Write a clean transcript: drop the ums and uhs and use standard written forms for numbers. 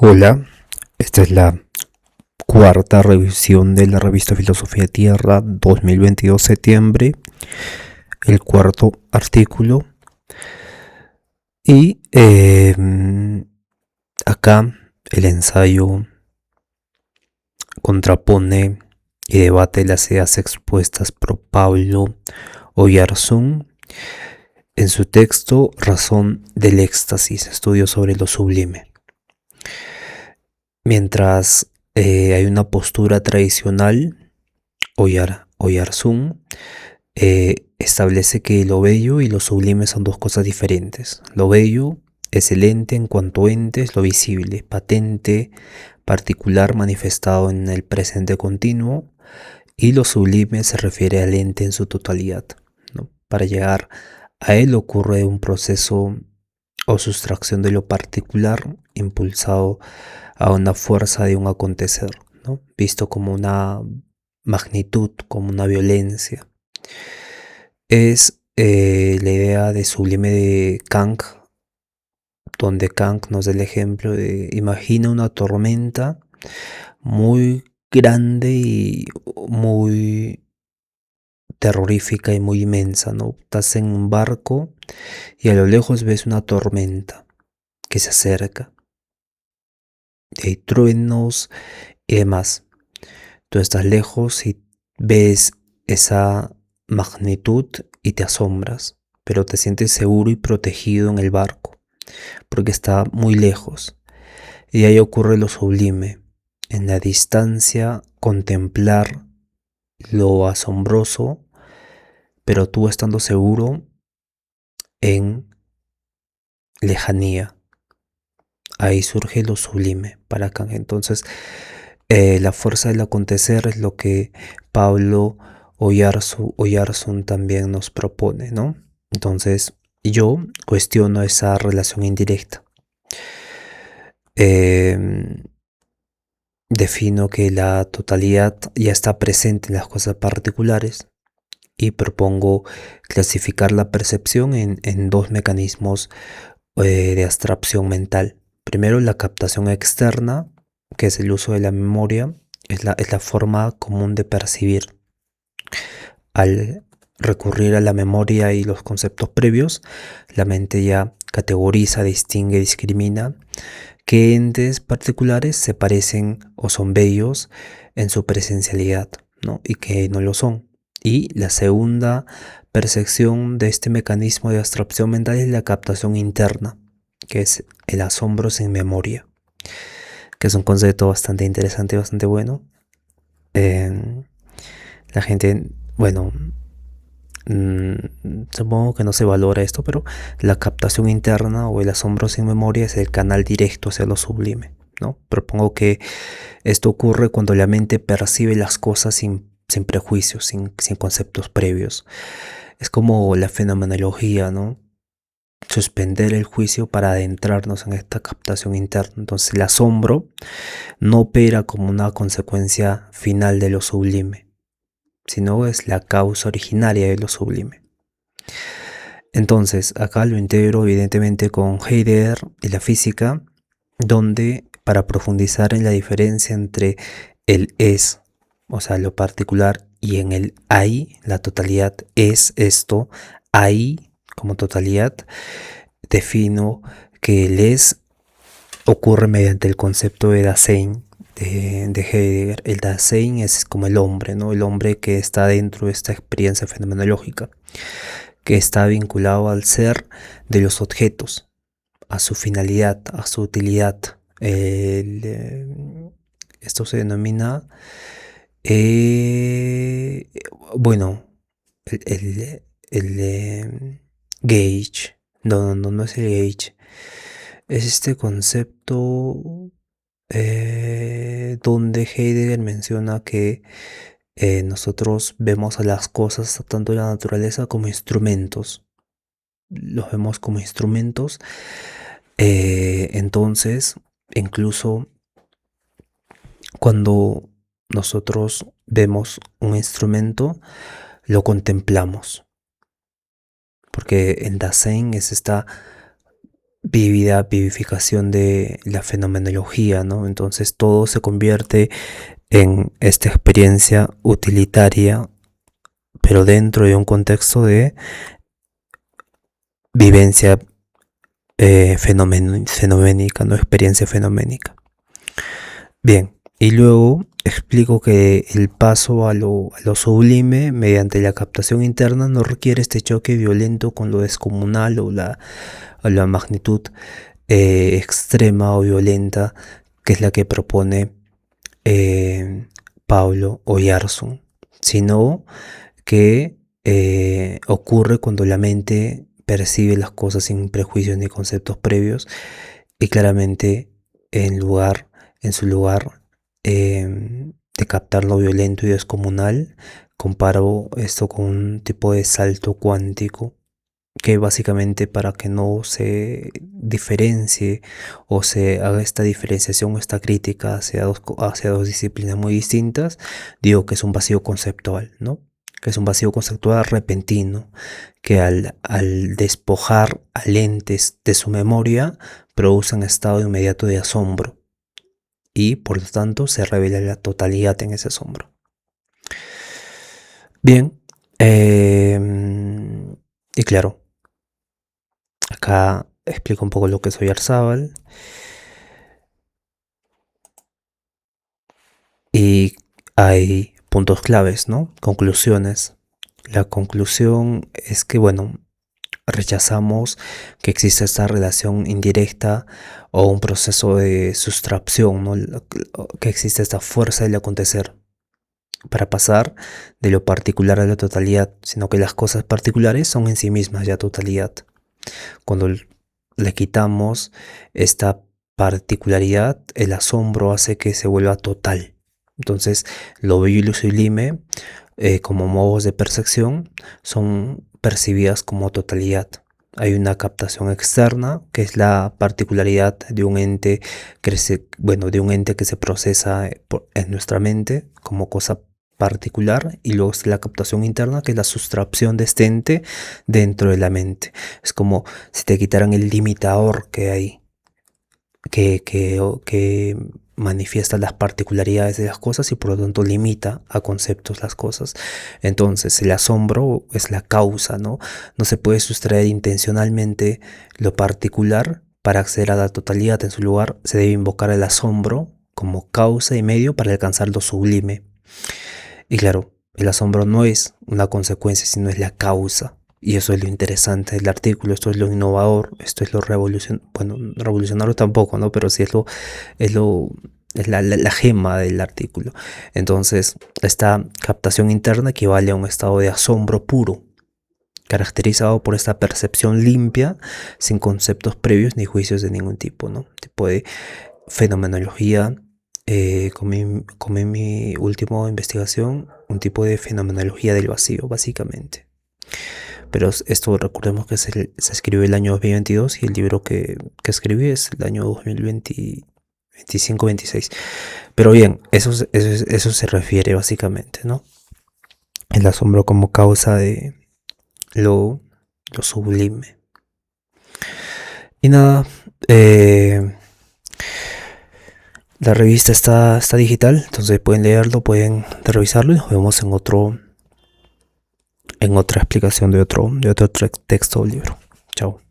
Hola, esta es la cuarta revisión de la revista Filosofía Tierra 2022 septiembre, el cuarto artículo. Y acá el ensayo contrapone y debate las ideas expuestas por Pablo Oyarzún en su texto Razón del Éxtasis, estudio sobre lo sublime. Mientras hay una postura tradicional, Oyarzún establece que lo bello y lo sublime son dos cosas diferentes. Lo bello es el ente en cuanto ente, es lo visible, patente, particular, manifestado en el presente continuo, y lo sublime se refiere al ente en su totalidad, ¿no? Para llegar a él ocurre un proceso o sustracción de lo particular impulsado a una fuerza de un acontecer, ¿no? Visto como una magnitud, como una violencia. Es la idea de sublime de Kant, donde Kant nos da el ejemplo de imagina una tormenta muy grande y muy terrorífica y muy inmensa, ¿no? Estás en un barco y a lo lejos ves una tormenta que se acerca, y hay truenos y demás. Tú estás lejos y ves esa magnitud y te asombras, pero te sientes seguro y protegido en el barco, porque está muy lejos. Y ahí ocurre lo sublime, en la distancia contemplar lo asombroso, pero tú estando seguro en lejanía. Ahí surge lo sublime para Kant. Entonces, la fuerza del acontecer es lo que Pablo Oyarzún también nos propone, ¿no? Entonces, yo cuestiono esa relación indirecta. Defino que la totalidad ya está presente en las cosas particulares y propongo clasificar la percepción en dos mecanismos de abstracción mental. Primero, la captación externa, que es el uso de la memoria, es la forma común de percibir. Al recurrir a la memoria y los conceptos previos, la mente ya categoriza, distingue, discrimina qué entes particulares se parecen o son bellos en su presencialidad, ¿no? Y que no lo son. Y la segunda percepción de este mecanismo de abstracción mental es la captación interna, que es el asombro sin memoria, que es un concepto bastante interesante, bastante bueno. La gente, bueno, supongo que no se valora esto, pero la captación interna o el asombro sin memoria es el canal directo hacia lo sublime, ¿no? Propongo que esto ocurre cuando la mente percibe las cosas sin prejuicios, sin conceptos previos. Es como la fenomenología, ¿no? Suspender el juicio para adentrarnos en esta captación interna. Entonces el asombro no opera como una consecuencia final de lo sublime, sino es la causa originaria de lo sublime. Entonces acá lo integro evidentemente con Heidegger y la física, donde para profundizar en la diferencia entre el es, o sea, lo particular, y en el hay, la totalidad es esto, hay como totalidad, defino que el es ocurre mediante el concepto de Dasein de Heidegger. El Dasein es como el hombre, ¿no? El hombre que está dentro de esta experiencia fenomenológica, que está vinculado al ser de los objetos, a su finalidad, a su utilidad. Esto se denomina, bueno, el gauge. No es el gauge. Es este concepto donde Heidegger menciona que nosotros vemos a las cosas, tanto la naturaleza como instrumentos. Los vemos como instrumentos. Entonces, incluso cuando nosotros vemos un instrumento, lo contemplamos. Porque el Dasein es esta vívida vivificación de la fenomenología, ¿no? Entonces todo se convierte en esta experiencia utilitaria, pero dentro de un contexto de vivencia fenoménica, no experiencia fenoménica. Bien, y luego explico que el paso a lo sublime mediante la captación interna no requiere este choque violento con lo descomunal o la magnitud extrema o violenta que es la que propone Pablo Oyarzún, sino que ocurre cuando la mente percibe las cosas sin prejuicios ni conceptos previos y claramente en su lugar de captar lo violento y descomunal, comparo esto con un tipo de salto cuántico que básicamente para que no se diferencie o se haga esta diferenciación o esta crítica hacia dos disciplinas muy distintas, digo que es un vacío conceptual, ¿no? Que es un vacío conceptual repentino, que al despojar al ente de su memoria, produce un estado inmediato de asombro y por lo tanto se revela la totalidad en ese asombro. Bien, y claro, acá explico un poco lo que es Oyarzábal. Y hay puntos claves, ¿no? Conclusiones. La conclusión es que, bueno, rechazamos que exista esta relación indirecta o un proceso de sustracción, ¿no? Que existe esta fuerza del acontecer para pasar de lo particular a la totalidad, sino que las cosas particulares son en sí mismas ya totalidad. Cuando le quitamos esta particularidad, el asombro hace que se vuelva total. Entonces, lo bello y lo sublime, como modos de percepción, son percibidas como totalidad. Hay una captación externa, que es la particularidad de un ente de un ente que se procesa en nuestra mente como cosa particular, y luego está la captación interna, que es la sustracción de este ente dentro de la mente. Es como si te quitaran el limitador que hay, que manifiesta las particularidades de las cosas y por lo tanto limita a conceptos las cosas. Entonces el asombro es la causa, ¿no? No se puede sustraer intencionalmente lo particular para acceder a la totalidad. En su lugar se debe invocar el asombro como causa y medio para alcanzar lo sublime. Y claro, el asombro no es una consecuencia, sino es la causa. Y eso es lo interesante del artículo, esto es lo innovador, esto es lo revolucionario tampoco, ¿no? Pero sí es la gema del artículo. Entonces, esta captación interna equivale a un estado de asombro puro, caracterizado por esta percepción limpia, sin conceptos previos ni juicios de ningún tipo, ¿no? Tipo de fenomenología, como en mi última investigación, un tipo de fenomenología del vacío, básicamente. Pero esto recordemos que se escribió el año 2022 y el libro que escribí es el año 2025-26. Pero bien, eso se refiere básicamente, ¿no? El asombro como causa de lo sublime. Y nada, la revista está digital, entonces pueden leerlo, pueden revisarlo y nos vemos en otra explicación de otro texto o libro. Chao.